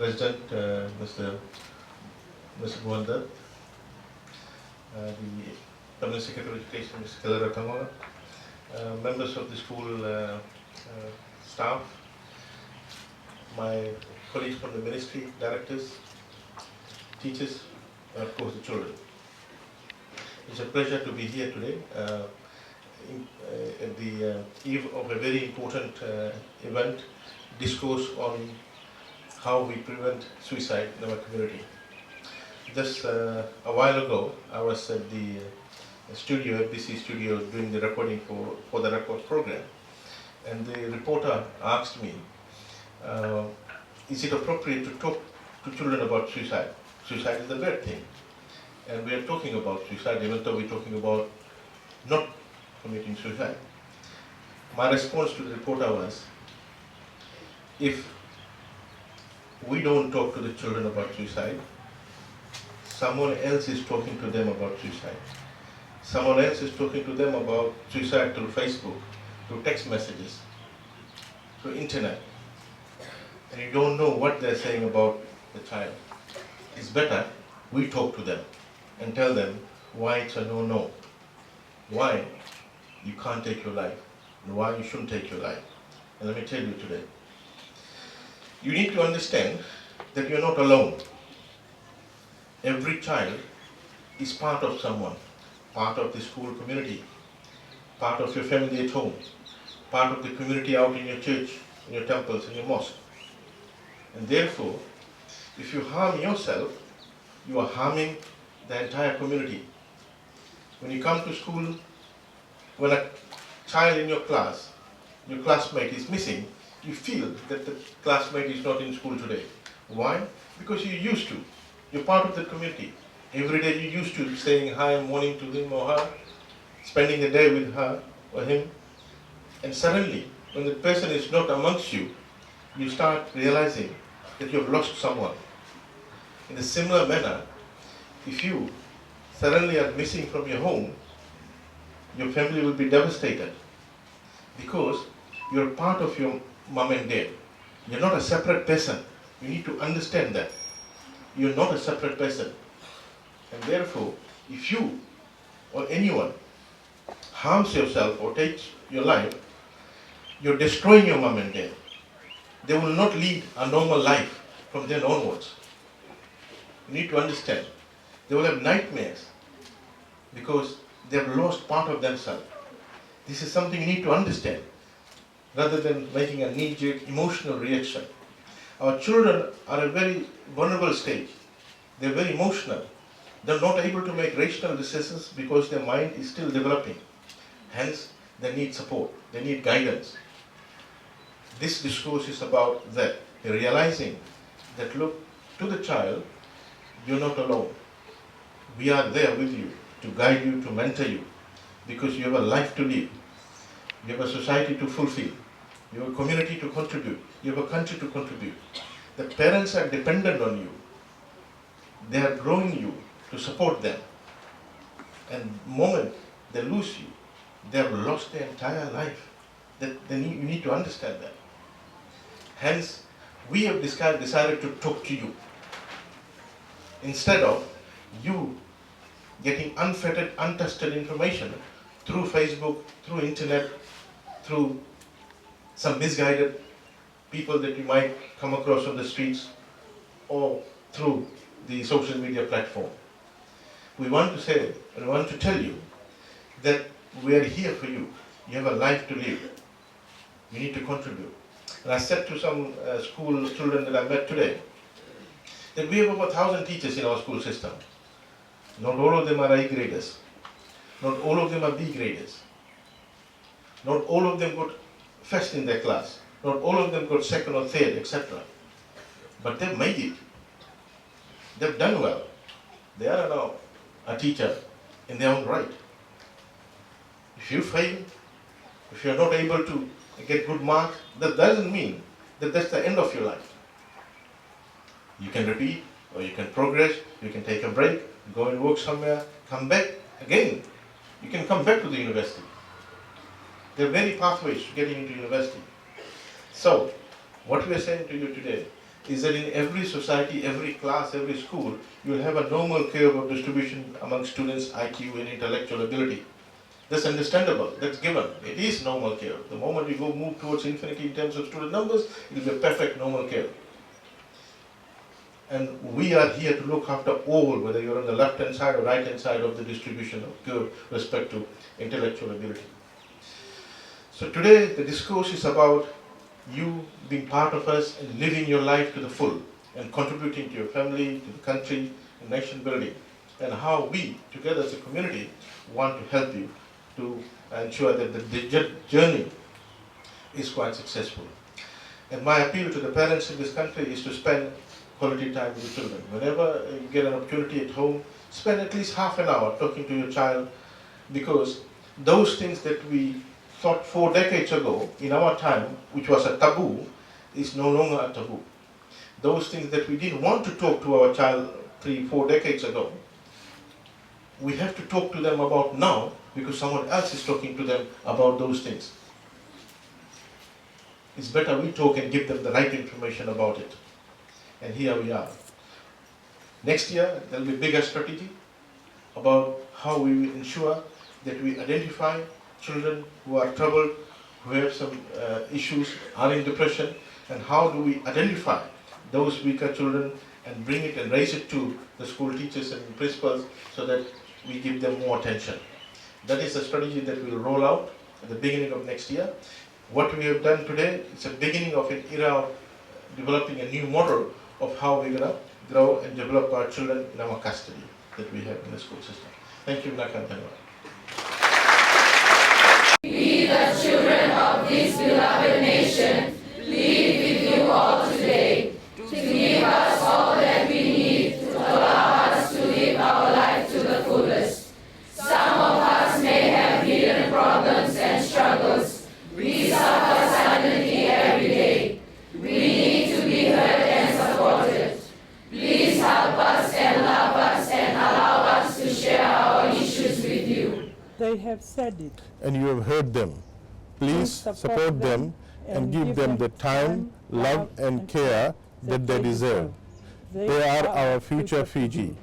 President, Mr. Bhuvan, the Permanent Secretary of Education, Mr. Kalara Tangwa, members of the school staff, my colleagues from the ministry, directors, teachers, and of course the children. It's a pleasure to be here today at the eve of a very important event, discourse on how we prevent suicide in our community. Just a while ago, I was at the studio, FBC studio, doing the recording for the record program, and the reporter asked me, is it appropriate to talk to children about suicide? Suicide is a bad thing, and we are talking about suicide even though we're talking about not committing suicide. My response to the reporter was, if we don't talk to the children about suicide, someone else is talking to them about suicide. Someone else is talking to them about suicide through Facebook, through text messages, through internet. And you don't know what they're saying about the child. It's better we talk to them and tell them why it's a no-no, why you can't take your life, and why you shouldn't take your life. And let me tell you today, you need to understand that you're not alone. Every child is part of someone, part of the school community, part of your family at home, part of the community out in your church, in your temples, in your mosque. And therefore, if you harm yourself, you are harming the entire community. When you come to school, when a child in your class, your classmate is missing, you feel that the classmate is not in school today. Why? Because you're used to. You're part of the community. Every day you're used to saying hi and morning to him or her, spending the day with her or him. And suddenly, when the person is not amongst you, you start realizing that you've lost someone. In a similar manner, if you suddenly are missing from your home, your family will be devastated because you're part of your mom and dad. You're not a separate person. You need to understand that. You're not a separate person. And therefore, if you or anyone harms yourself or takes your life, you're destroying your mom and dad. They will not lead a normal life from then onwards. You need to understand. They will have nightmares because they have lost part of themselves. This is something you need to understand rather than making a knee-jerk emotional reaction. Our children are at a very vulnerable stage. They're very emotional. They're not able to make rational decisions because their mind is still developing. Hence, they need support. They need guidance. This discourse is about that. They're realizing that, look, to the child, you're not alone. We are there with you to guide you, to mentor you, because you have a life to live. You have a society to fulfill. You have a community to contribute. You have a country to contribute. The parents are dependent on you. They are growing you to support them. And the moment they lose you, they have lost their entire life. You need to understand that. Hence, we have decided to talk to you. Instead of you getting unfettered, untested information through Facebook, through internet, through some misguided people that you might come across on the streets, or through the social media platform. We want to say, and we want to tell you that we are here for you. You have a life to live. You need to contribute. And I said to some school children that I met today, that we have over 1,000 teachers in our school system. Not all of them are A graders. Not all of them are B graders. Not all of them got first in their class. Not all of them got second or third, etc. But they've made it. They've done well. They are now a teacher in their own right. If you fail, if you're not able to get good marks, that doesn't mean that that's the end of your life. You can repeat, or you can progress, you can take a break, go and work somewhere, come back again. You can come back to the university. There are many pathways to getting into university. So, what we are saying to you today, is that in every society, every class, every school, you will have a normal curve of distribution among students' IQ and intellectual ability. That's understandable, that's given. It is normal curve. The moment you go move towards infinity in terms of student numbers, it will be a perfect normal curve. And we are here to look after all, whether you're on the left-hand side or right-hand side of the distribution of curve with respect to intellectual ability. So today the discourse is about you being part of us and living your life to the full and contributing to your family, to the country, and nation building, and how we, together as a community, want to help you to ensure that the journey is quite successful. And my appeal to the parents in this country is to spend quality time with children. Whenever you get an opportunity at home, spend at least half an hour talking to your child, because those things that we thought 4 decades ago, in our time, which was a taboo, is no longer a taboo. Those things that we didn't want to talk to our child 3-4 decades ago, we have to talk to them about now, because someone else is talking to them about those things. It's better we talk and give them the right information about it. And here we are. Next year, there will be a bigger strategy about how we will ensure that we identify children who are troubled, who have some issues, are in depression, and how do we identify those weaker children and bring it and raise it to the school teachers and principals so that we give them more attention. That is a strategy that we will roll out at the beginning of next year. What we have done today is a beginning of an era of developing a new model of how we're going to grow and develop our children in our custody that we have in the school system. Thank you, Nakan. We, the children of this beloved nation, plead with you all today to give us all that we need to allow us to live our life to the fullest. Some of us may have hidden problems and struggles. We suffer silently every day. We need to be heard and supported. Please help us and love us and allow us to share our issues with you. They have said it. And you have heard them. Please support them and give them the time, love and care that they deserve. They are our future Fiji.